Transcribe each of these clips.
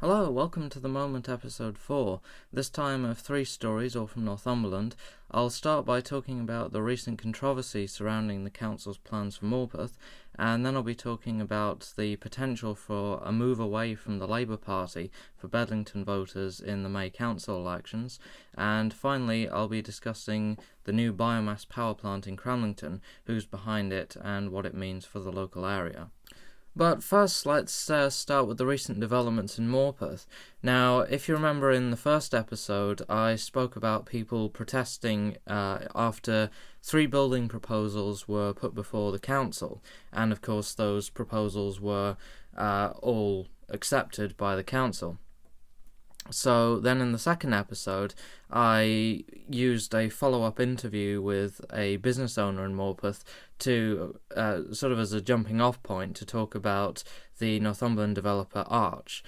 Hello, welcome to The Moment episode 4. This time of 3 stories, all from Northumberland. I'll start by talking about the recent controversy surrounding the council's plans for Morpeth, and then I'll be talking about the potential for a move away from the Labour Party for Bedlington voters in the May council elections, and finally I'll be discussing the new biomass power plant in Cramlington, who's behind it and what it means for the local area. But first, let's start with the recent developments in Morpeth. Now, if you remember in the first episode, I spoke about people protesting after 3 building proposals were put before the council, and of course those proposals were all accepted by the council. So then in the second episode, I used a follow-up interview with a business owner in Morpeth to sort of as a jumping-off point to talk about the Northumberland developer Arch.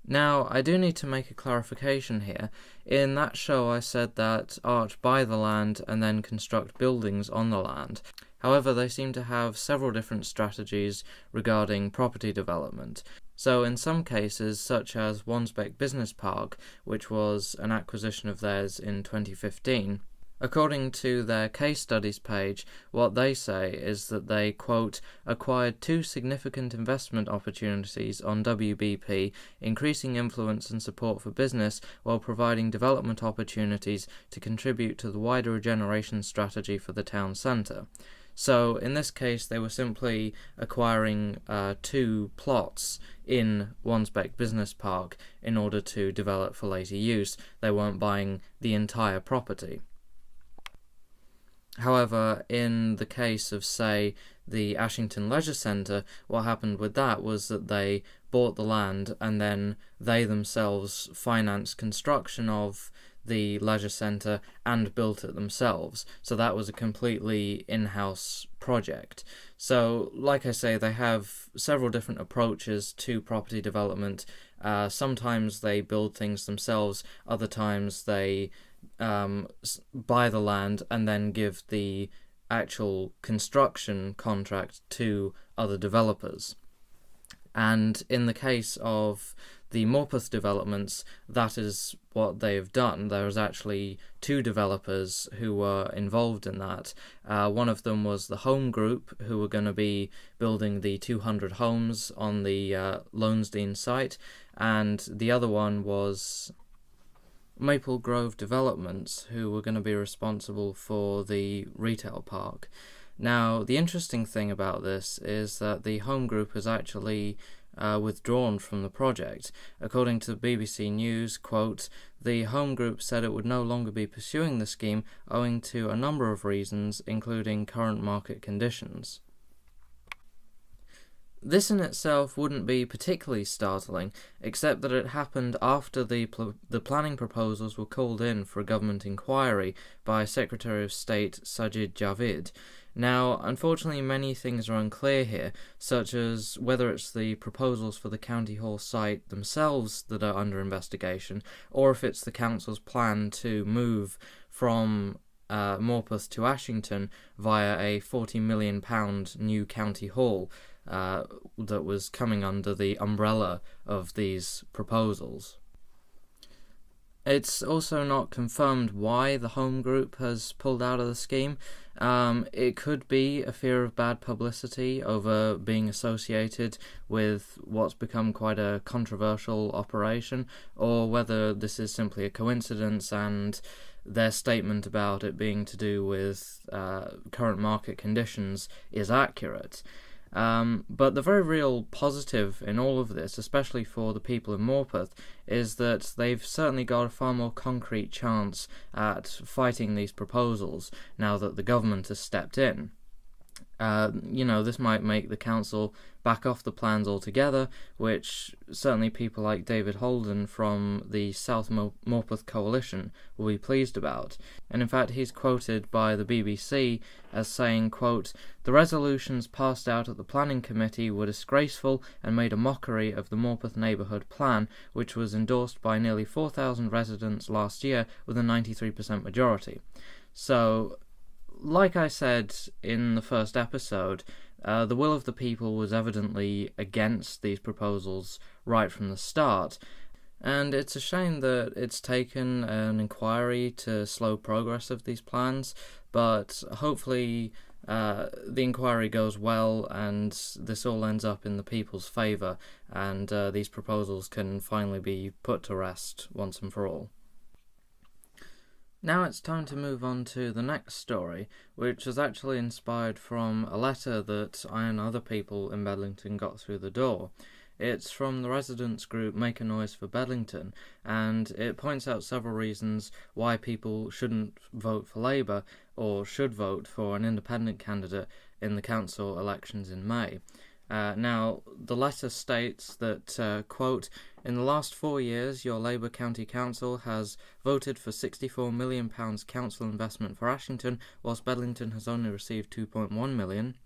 Now, I do need to make a clarification here. In that show I said that Arch buy the land and then construct buildings on the land. However, they seem to have several different strategies regarding property development. So in some cases, such as Wansbeck Business Park, which was an acquisition of theirs in 2015, according to their case studies page, what they say is that they, quote, acquired 2 significant investment opportunities on WBP, increasing influence and support for business while providing development opportunities to contribute to the wider regeneration strategy for the town centre. So in this case, they were simply acquiring 2 plots in Wansbeck Business Park in order to develop for later use. They weren't buying the entire property. However, in the case of, say, the Ashington Leisure Centre, what happened with that was that they bought the land and then they themselves financed construction of the leisure centre and built it themselves. So that was a completely in-house project. So, like I say, they have several different approaches to property development. Sometimes they build things themselves, other times they buy the land and then give the actual construction contract to other developers. And in the case of the Morpeth developments, that is what they've done. There's actually 2 developers who were involved in that. One of them was the Home Group, who were going to be building the 200 homes on the Lonesdean site, and the other one was Maple Grove Developments, who were going to be responsible for the retail park. Now, the interesting thing about this is that the Home Group has actually withdrawn from the project. According to the BBC News, quote, the Home Group said it would no longer be pursuing the scheme owing to a number of reasons, including current market conditions. This in itself wouldn't be particularly startling, except that it happened after the planning proposals were called in for a government inquiry by Secretary of State Sajid Javid. Now, unfortunately, many things are unclear here, such as whether it's the proposals for the County Hall site themselves that are under investigation, or if it's the council's plan to move from Morpeth to Ashington via a £40 million new County Hall that was coming under the umbrella of these proposals. It's also not confirmed why the Home Group has pulled out of the scheme. It could be a fear of bad publicity over being associated with what's become quite a controversial operation, or whether this is simply a coincidence and their statement about it being to do with current market conditions is accurate. But the very real positive in all of this, especially for the people in Morpeth, is that they've certainly got a far more concrete chance at fighting these proposals now that the government has stepped in. This might make the council back off the plans altogether, which certainly people like David Holden from the South Morpeth Coalition will be pleased about. And in fact, he's quoted by the BBC as saying, quote, the resolutions passed out at the planning committee were disgraceful and made a mockery of the Morpeth neighbourhood plan, which was endorsed by nearly 4,000 residents last year with a 93% majority. So, like I said in the first episode, The will of the people was evidently against these proposals right from the start, and it's a shame that it's taken an inquiry to slow progress of these plans, but hopefully the inquiry goes well and this all ends up in the people's favour, and these proposals can finally be put to rest once and for all. Now it's time to move on to the next story, which was actually inspired from a letter that I and other people in Bedlington got through the door. It's from the residents group Make a Noise for Bedlington, and it points out several reasons why people shouldn't vote for Labour or should vote for an independent candidate in the council elections in May. Now, the letter states that, quote, "In the last 4 years, your Labour County Council has voted for £64 million council investment for Ashington, whilst Bedlington has only received £2.1 million.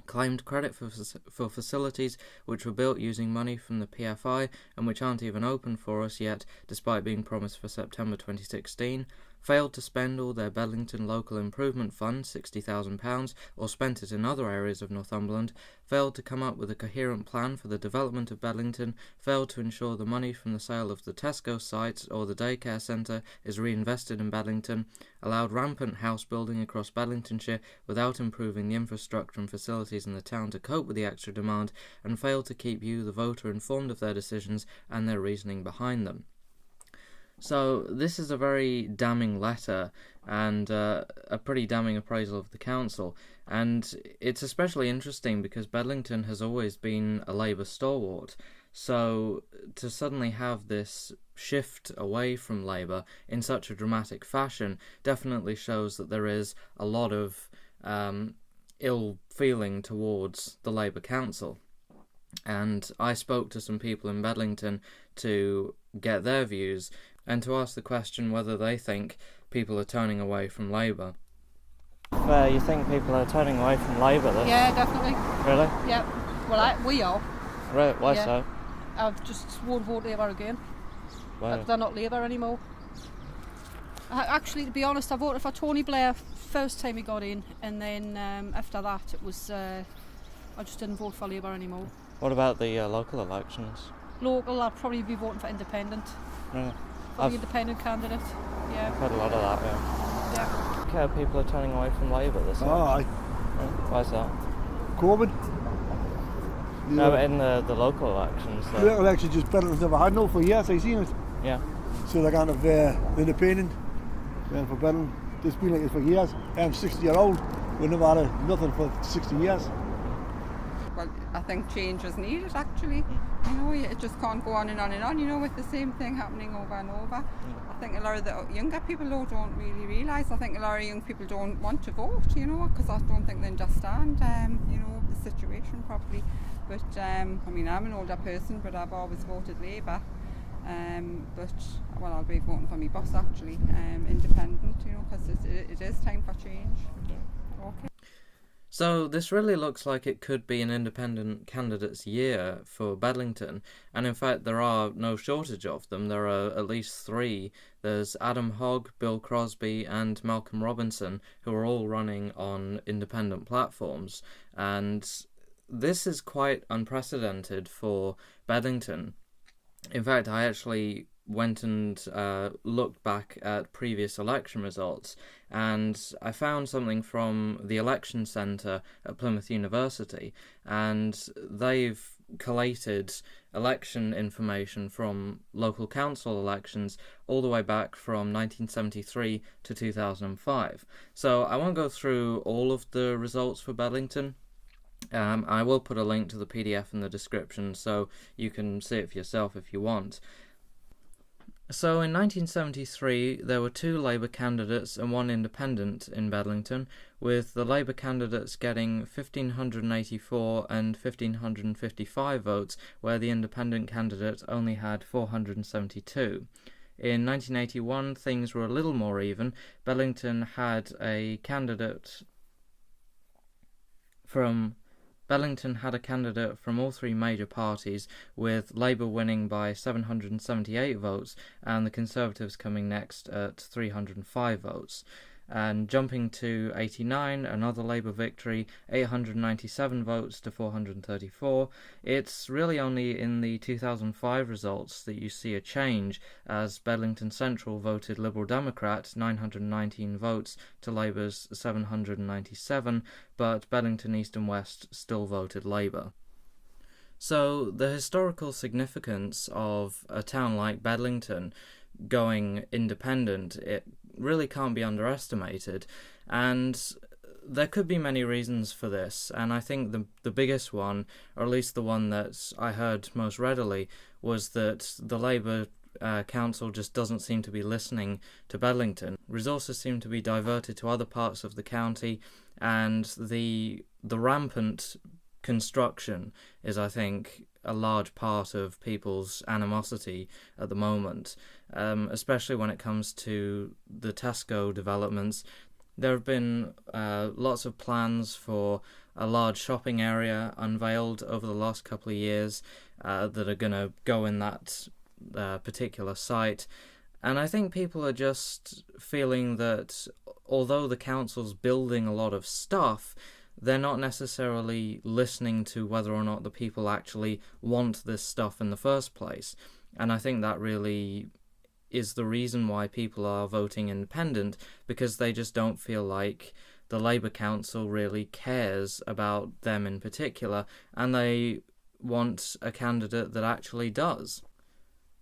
Claimed credit for facilities which were built using money from the PFI and which aren't even open for us yet, despite being promised for September 2016. Failed to spend all their Bedlington Local Improvement Fund, £60,000, or spent it in other areas of Northumberland. Failed to come up with a coherent plan for the development of Bedlington. Failed to ensure the money from the sale of the Tesco site or the daycare centre is reinvested in Bedlington. Allowed rampant house building across Bedlingtonshire without improving the infrastructure and facilities in the town to cope with the extra demand, and failed to keep you, the voter, informed of their decisions and their reasoning behind them." So this is a very damning letter and a pretty damning appraisal of the council, and it's especially interesting because Bedlington has always been a Labour stalwart, so to suddenly have this shift away from Labour in such a dramatic fashion definitely shows that there is a lot of ill feeling towards the Labour council. And I spoke to some people in Bedlington to get their views and to ask the question whether they think people are turning away from Labour. You think people are turning away from Labour? Yeah, definitely. Really? Yeah. Well, we are. Right, why Yeah. so? I've just won't vote Labour again. Why? They're not Labour anymore. Actually, to be honest, I voted for Tony Blair first time he got in, and then after that it was I just didn't vote for Labour anymore. What about the local elections? Local, I'll probably be voting for independent. Really? For the independent candidate. Yeah. I've heard a lot of that, yeah. Yeah. Okay, people are turning away from Labour this Oh, aye. Why is that? COVID. No, but in the local elections. The local elections just Bedlington's never had no for years, I've seen it. Yeah. So they're kind of independent. And for Bedlington, it's been like this for years. I'm 60-year-old. We never had nothing for 60 years. Well, I think change is needed actually. You know, it just can't go on and on and on, you know, with the same thing happening over and over. I think a lot of the younger people though don't really realise. I think a lot of young people don't want to vote, you know, because I don't think they understand, you know, the situation properly. But, I mean, I'm an older person, but I've always voted Labour. But, well, I'll be voting for my boss actually, independent, you know, because it is time for change. Okay. So this really looks like it could be an independent candidate's year for Bedlington, and in fact there are no shortage of them. There are at least 3. There's Adam Hogg, Bill Crosby and Malcolm Robinson, who are all running on independent platforms, and this is quite unprecedented for Bedlington. In fact, I actually went and looked back at previous election results, and I found something from the election centre at Plymouth University, and they've collated election information from local council elections all the way back from 1973 to 2005. So I won't go through all of the results for Bedlington. I will put a link to the PDF in the description so you can see it for yourself if you want. So in 1973 there were 2 Labour candidates and 1 independent in Bedlington, with the Labour candidates getting 1,584 and 1,555 votes, where the independent candidate only had 472. In 1981 things were a little more even. Bedlington had a candidate from all 3 major parties, with Labour winning by 778 votes and the Conservatives coming next at 305 votes. And jumping to 89, another Labour victory, 897 votes to 434. It's really only in the 2005 results that you see a change, as Bedlington Central voted Liberal Democrat, 919 votes to Labour's 797, but Bedlington East and West still voted Labour. So the historical significance of a town like Bedlington going independent, it really can't be underestimated, and there could be many reasons for this, and I think the biggest one, or at least the one that I heard most readily, was that the Labour council just doesn't seem to be listening to Bedlington. Resources seem to be diverted to other parts of the county, and the rampant construction is, I think, a large part of people's animosity at the moment, especially when it comes to the Tesco developments. There have been lots of plans for a large shopping area unveiled over the last couple of years that are going to go in that particular site, and I think people are just feeling that although the council's building a lot of stuff, they're not necessarily listening to whether or not the people actually want this stuff in the first place. And I think that really is the reason why people are voting independent, because they just don't feel like the Labour Council really cares about them in particular, and they want a candidate that actually does.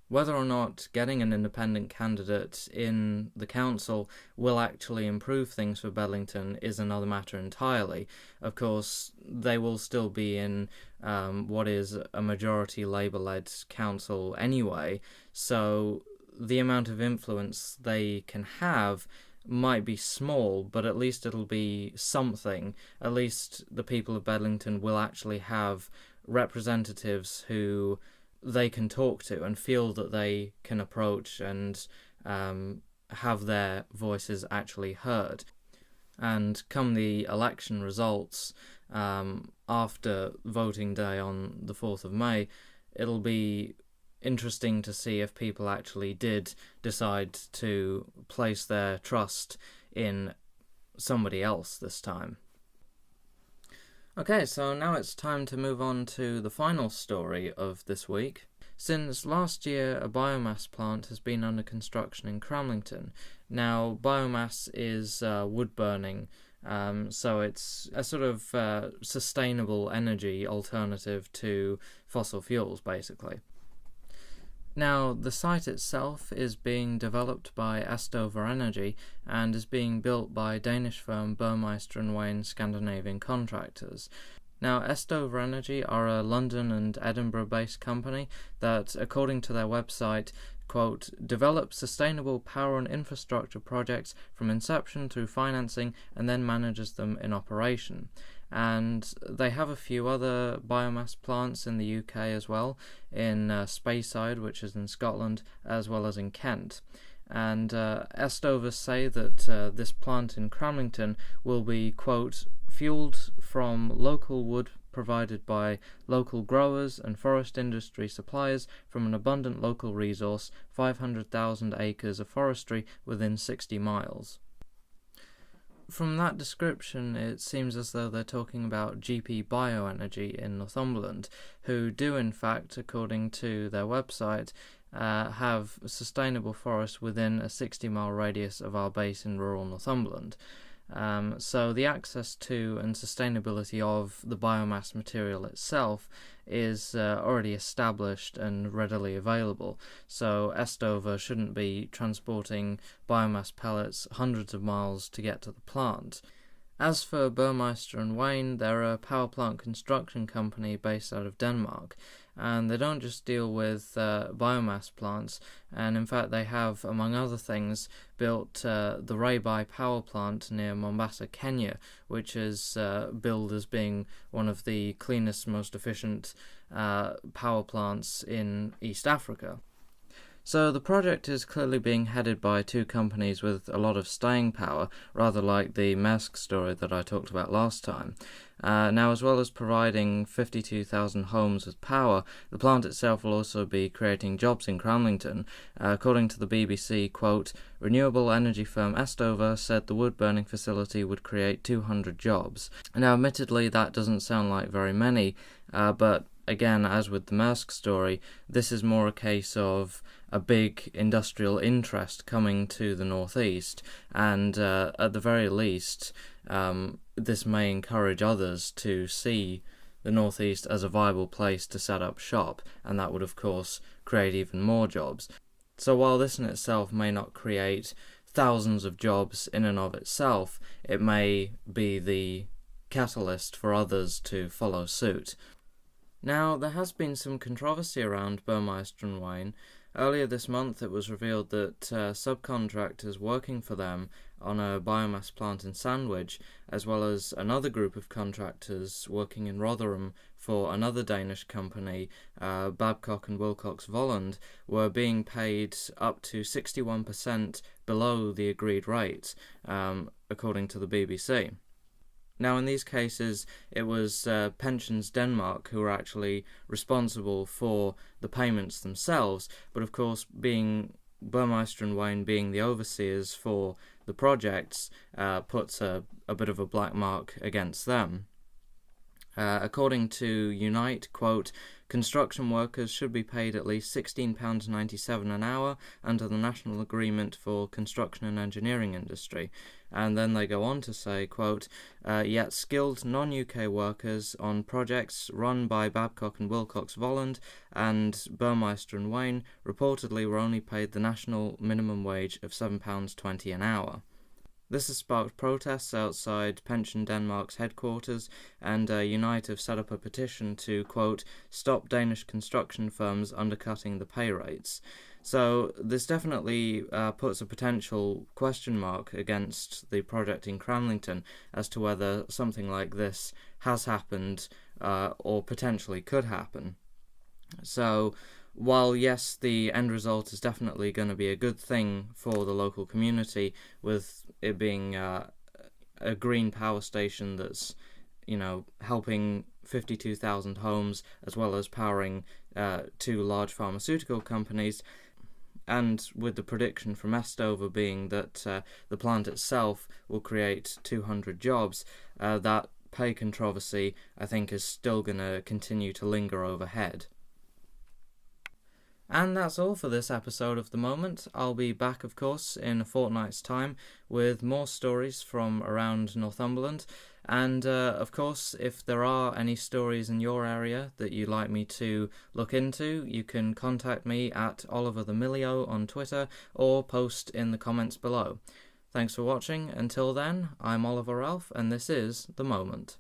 Whether or not getting an independent candidate in the council will actually improve things for Bedlington is another matter entirely. Of course, they will still be in what is a majority Labour-led council anyway, so the amount of influence they can have might be small, but at least it'll be something. At least the people of Bedlington will actually have representatives who they can talk to and feel that they can approach and have their voices actually heard. And come the election results after voting day on the 4th of May, it'll be interesting to see if people actually did decide to place their trust in somebody else this time. Okay, so now it's time to move on to the final story of this week. Since last year, a biomass plant has been under construction in Cramlington. Now, biomass is wood burning, so it's a sort of sustainable energy alternative to fossil fuels, basically. Now, the site itself is being developed by Estover Energy and is being built by Danish firm Burmeister & Wain Scandinavian Contractors. Now, Estover Energy are a London and Edinburgh-based company that, according to their website, quote, develops sustainable power and infrastructure projects from inception through financing and then manages them in operation. And they have a few other biomass plants in the UK as well, in Speyside, which is in Scotland, as well as in Kent. And Estover say that this plant in Cramlington will be, quote, fueled from local wood provided by local growers and forest industry suppliers from an abundant local resource, 500,000 acres of forestry within 60 miles. From that description, it seems as though they're talking about GP Bioenergy in Northumberland, who do in fact, according to their website, have sustainable forests within a 60-mile radius of our base in rural Northumberland. So the access to and sustainability of the biomass material itself is already established and readily available, so Estover shouldn't be transporting biomass pellets hundreds of miles to get to the plant. As for Burmeister & Wain, they're a power plant construction company based out of Denmark, and they don't just deal with biomass plants, and in fact they have, among other things, built the Raybai power plant near Mombasa, Kenya, which is billed as being one of the cleanest, most efficient power plants in East Africa. So the project is clearly being headed by two companies with a lot of staying power, rather like the Maersk story that I talked about last time. Now, as well as providing 52,000 homes with power, the plant itself will also be creating jobs in Cramlington. According to the BBC, quote, renewable energy firm Estover said the wood-burning facility would create 200 jobs. Now, admittedly, that doesn't sound like very many, but again, as with the Maersk story, this is more a case of a big industrial interest coming to the northeast, and at the very least, this may encourage others to see the northeast as a viable place to set up shop, and that would of course create even more jobs. So while this in itself may not create thousands of jobs in and of itself, it may be the catalyst for others to follow suit. Now, there has been some controversy around Burmeister & Wain. Earlier this month it was revealed that subcontractors working for them on a biomass plant in Sandwich, as well as another group of contractors working in Rotherham for another Danish company, Babcock and Wilcox Volland, were being paid up to 61% below the agreed rate, according to the BBC. Now, in these cases, it was Pensions Denmark who were actually responsible for the payments themselves, but of course, being Burmeister & Wain being the overseers for the projects puts a bit of a black mark against them. According to Unite, quote, construction workers should be paid at least £16.97 an hour under the National Agreement for Construction and Engineering Industry. And then they go on to say, quote, yet skilled non-UK workers on projects run by Babcock and Wilcox Volland and Burmeister & Wain reportedly were only paid the national minimum wage of £7.20 an hour. This has sparked protests outside Pension Denmark's headquarters, and Unite have set up a petition to, quote, stop Danish construction firms undercutting the pay rates. So this definitely puts a potential question mark against the project in Cramlington as to whether something like this has happened or potentially could happen. So while, yes, the end result is definitely going to be a good thing for the local community, with it being a green power station that's, helping 52,000 homes, as well as powering two large pharmaceutical companies, and with the prediction from Estover being that the plant itself will create 200 jobs, that pay controversy, I think, is still going to continue to linger overhead. And that's all for this episode of The Moment. I'll be back, of course, in a fortnight's time with more stories from around Northumberland. And, of course, if there are any stories in your area that you'd like me to look into, you can contact me at Oliver the Millio on Twitter or post in the comments below. Thanks for watching. Until then, I'm Oliver Ralph, and this is The Moment.